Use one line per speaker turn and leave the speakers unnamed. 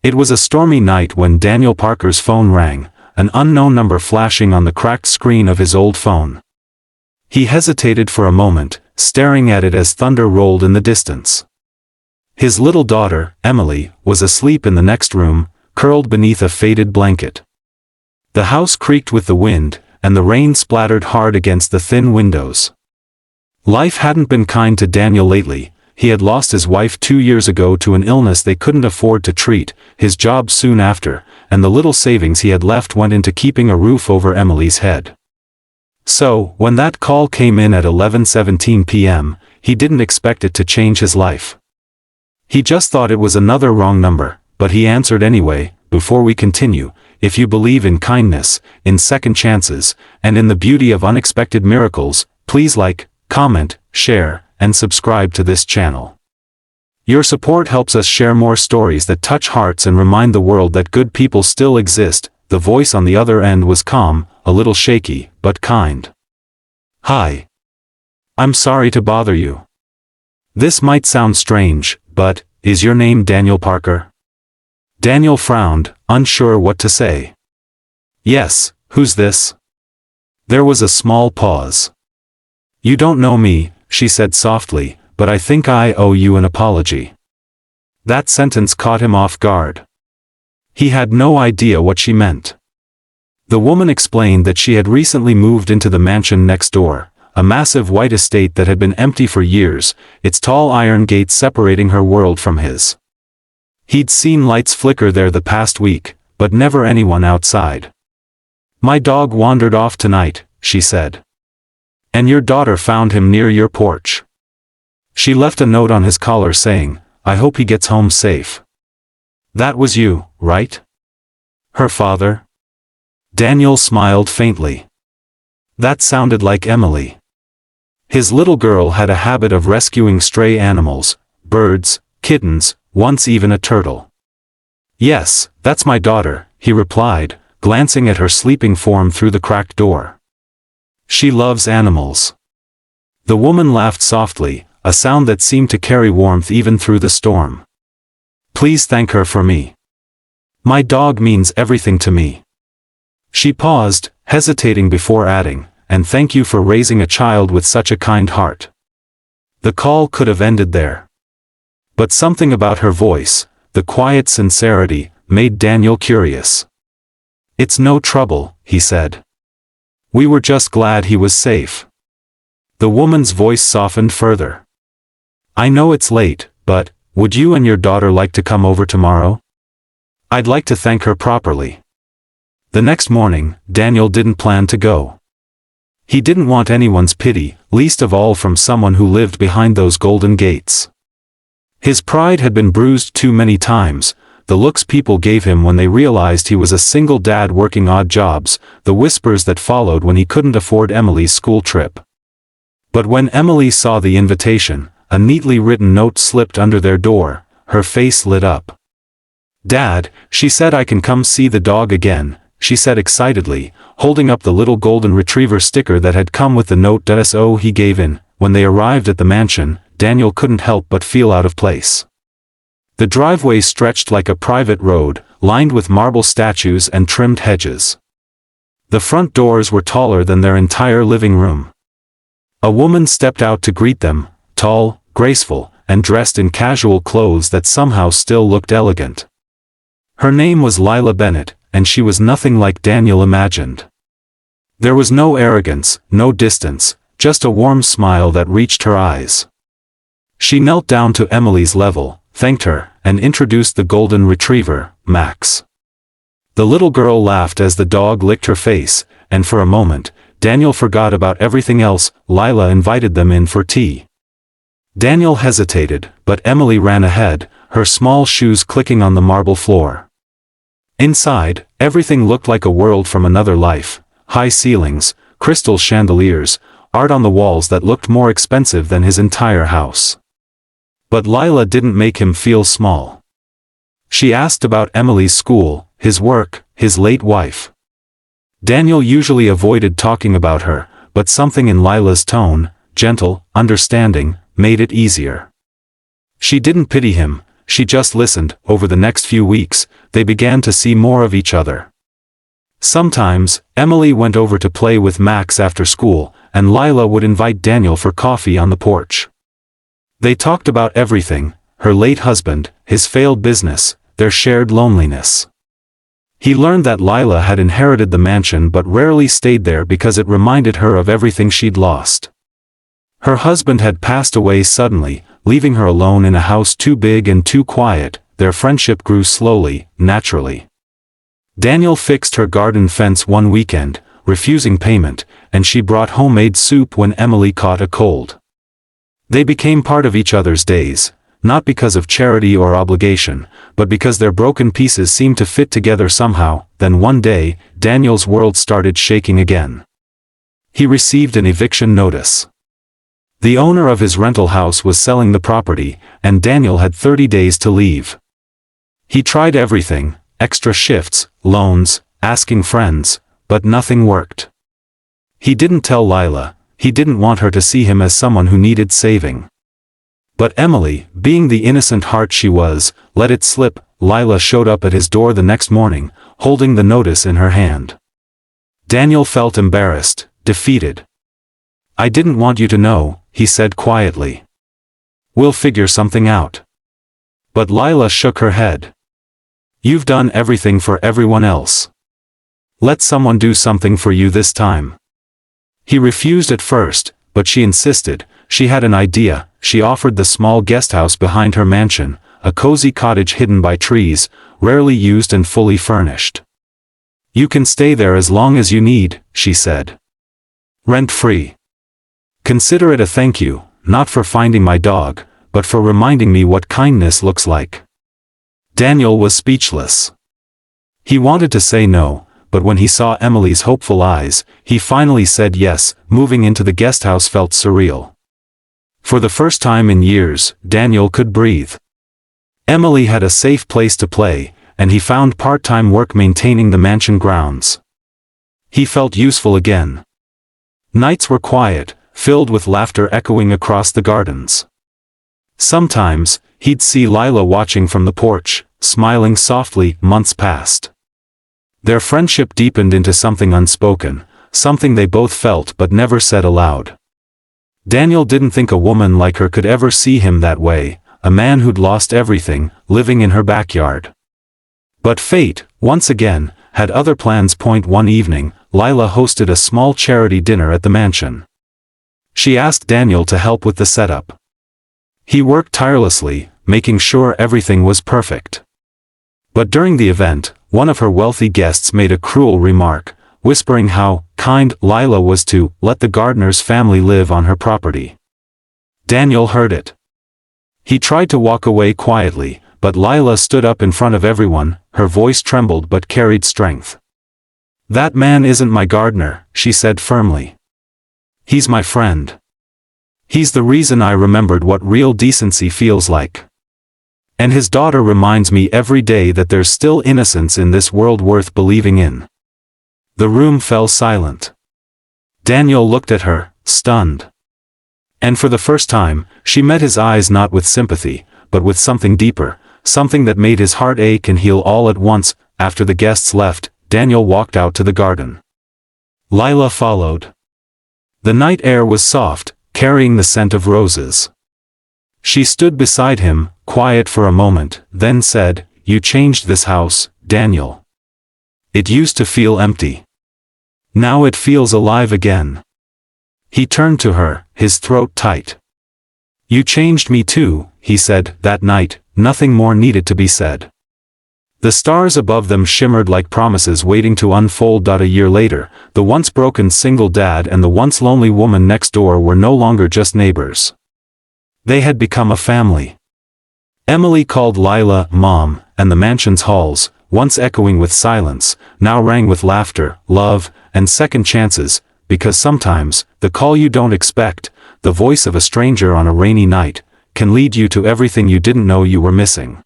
It was a stormy night when Daniel Parker's phone rang, an unknown number flashing on the cracked screen of his old phone. He hesitated for a moment, staring at it as thunder rolled in the distance. His little daughter, Emily, was asleep in the next room, curled beneath a faded blanket. The house creaked with the wind, and the rain splattered hard against the thin windows. Life hadn't been kind to Daniel lately. He had lost his wife 2 years ago to an illness they couldn't afford to treat, his job soon after, and the little savings he had left went into keeping a roof over Emily's head. So, when that call came in at 11:17 p.m., he didn't expect it to change his life. He just thought it was another wrong number, but he answered anyway. Before we continue, if you believe in kindness, in second chances, and in the beauty of unexpected miracles, please like, comment, share, and subscribe to this channel. Your support helps us share more stories that touch hearts and remind the world that good people still exist. The voice on the other end was calm, a little shaky, but kind. Hi. I'm sorry to bother you. This might sound strange, but, is your name Daniel Parker? Daniel frowned, unsure what to say. Yes, who's this? There was a small pause. You don't know me, she said softly, but I think I owe you an apology. That sentence caught him off guard. He had no idea what she meant. The woman explained that she had recently moved into the mansion next door, a massive white estate that had been empty for years, its tall iron gates separating her world from his. He'd seen lights flicker there the past week, but never anyone outside. My dog wandered off tonight, she said. And your daughter found him near your porch. She left a note on his collar saying, I hope he gets home safe. That was you, right? Her father? Daniel smiled faintly. That sounded like Emily. His little girl had a habit of rescuing stray animals, birds, kittens, once even a turtle. Yes, that's my daughter, he replied, glancing at her sleeping form through the cracked door. She loves animals. The woman laughed softly, a sound that seemed to carry warmth even through the storm. Please thank her for me. My dog means everything to me. She paused, hesitating before adding, and thank you for raising a child with such a kind heart. The call could have ended there. But something about her voice, the quiet sincerity, made Daniel curious. It's no trouble, he said. We were just glad he was safe. The woman's voice softened further. I know it's late, but, would you and your daughter like to come over tomorrow? I'd like to thank her properly. The next morning, Daniel didn't plan to go. He didn't want anyone's pity, least of all from someone who lived behind those golden gates. His pride had been bruised too many times, the looks people gave him when they realized he was a single dad working odd jobs, the whispers that followed when he couldn't afford Emily's school trip. But when Emily saw the invitation, a neatly written note slipped under their door, her face lit up. Dad, she said I can come see the dog again, she said excitedly, holding up the little golden retriever sticker that had come with the note. So he gave in. When they arrived at the mansion, Daniel couldn't help but feel out of place. The driveway stretched like a private road, lined with marble statues and trimmed hedges. The front doors were taller than their entire living room. A woman stepped out to greet them, tall, graceful, and dressed in casual clothes that somehow still looked elegant. Her name was Lila Bennett, and she was nothing like Daniel imagined. There was no arrogance, no distance, just a warm smile that reached her eyes. She knelt down to Emily's level, thanked her, and introduced the golden retriever, Max. The little girl laughed as the dog licked her face, and for a moment, Daniel forgot about everything else. Lila invited them in for tea. Daniel hesitated, but Emily ran ahead, her small shoes clicking on the marble floor. Inside, everything looked like a world from another life, high ceilings, crystal chandeliers, art on the walls that looked more expensive than his entire house. But Lila didn't make him feel small. She asked about Emily's school, his work, his late wife. Daniel usually avoided talking about her, but something in Lila's tone, gentle, understanding, made it easier. She didn't pity him, she just listened. Over the next few weeks, they began to see more of each other. Sometimes, Emily went over to play with Max after school, and Lila would invite Daniel for coffee on the porch. They talked about everything: her late husband, his failed business, their shared loneliness. He learned that Lila had inherited the mansion but rarely stayed there because it reminded her of everything she'd lost. Her husband had passed away suddenly, leaving her alone in a house too big and too quiet. Their friendship grew slowly, naturally. Daniel fixed her garden fence one weekend, refusing payment, and she brought homemade soup when Emily caught a cold. They became part of each other's days, not because of charity or obligation, but because their broken pieces seemed to fit together somehow. Then one day, Daniel's world started shaking again. He received an eviction notice. The owner of his rental house was selling the property, and Daniel had 30 days to leave. He tried everything: extra shifts, loans, asking friends, but nothing worked. He didn't tell Lila. He didn't want her to see him as someone who needed saving. But Emily, being the innocent heart she was, let it slip. Lila showed up at his door the next morning, holding the notice in her hand. Daniel felt embarrassed, defeated. "I didn't want you to know," he said quietly. "We'll figure something out." But Lila shook her head. "You've done everything for everyone else. Let someone do something for you this time." He refused at first, but she insisted. She had an idea. She offered the small guesthouse behind her mansion, a cozy cottage hidden by trees, rarely used and fully furnished. "You can stay there as long as you need," she said. "Rent-free. Consider it a thank you, not for finding my dog, but for reminding me what kindness looks like." Daniel was speechless. He wanted to say no, but when he saw Emily's hopeful eyes, he finally said yes. Moving into the guesthouse felt surreal. For the first time in years, Daniel could breathe. Emily had a safe place to play, and he found part-time work maintaining the mansion grounds. He felt useful again. Nights were quiet, filled with laughter echoing across the gardens. Sometimes, he'd see Lila watching from the porch, smiling softly. Months passed. Their friendship deepened into something unspoken, something they both felt but never said aloud. Daniel didn't think a woman like her could ever see him that way, a man who'd lost everything, living in her backyard. But fate, once again, had other plans. One evening, Lila hosted a small charity dinner at the mansion. She asked Daniel to help with the setup. He worked tirelessly, making sure everything was perfect. But during the event, one of her wealthy guests made a cruel remark, whispering how kind Lila was to let the gardener's family live on her property. Daniel heard it. He tried to walk away quietly, but Lila stood up in front of everyone. Her voice trembled but carried strength. "That man isn't my gardener," she said firmly. "He's my friend. He's the reason I remembered what real decency feels like. And his daughter reminds me every day that there's still innocence in this world worth believing in." The room fell silent. Daniel looked at her, stunned. And for the first time, she met his eyes not with sympathy, but with something deeper, something that made his heart ache and heal all at once. After the guests left, Daniel walked out to the garden. Lila followed. The night air was soft, carrying the scent of roses. She stood beside him, quiet for a moment, then said, "You changed this house, Daniel. It used to feel empty. Now it feels alive again." He turned to her, his throat tight. "You changed me too," he said. That night, nothing more needed to be said. The stars above them shimmered like promises waiting to unfold. A year later, the once broken single dad and the once lonely woman next door were no longer just neighbors. They had become a family. Emily called Lila Mom, and the mansion's halls, once echoing with silence, now rang with laughter, love, and second chances, because sometimes, the call you don't expect, the voice of a stranger on a rainy night, can lead you to everything you didn't know you were missing.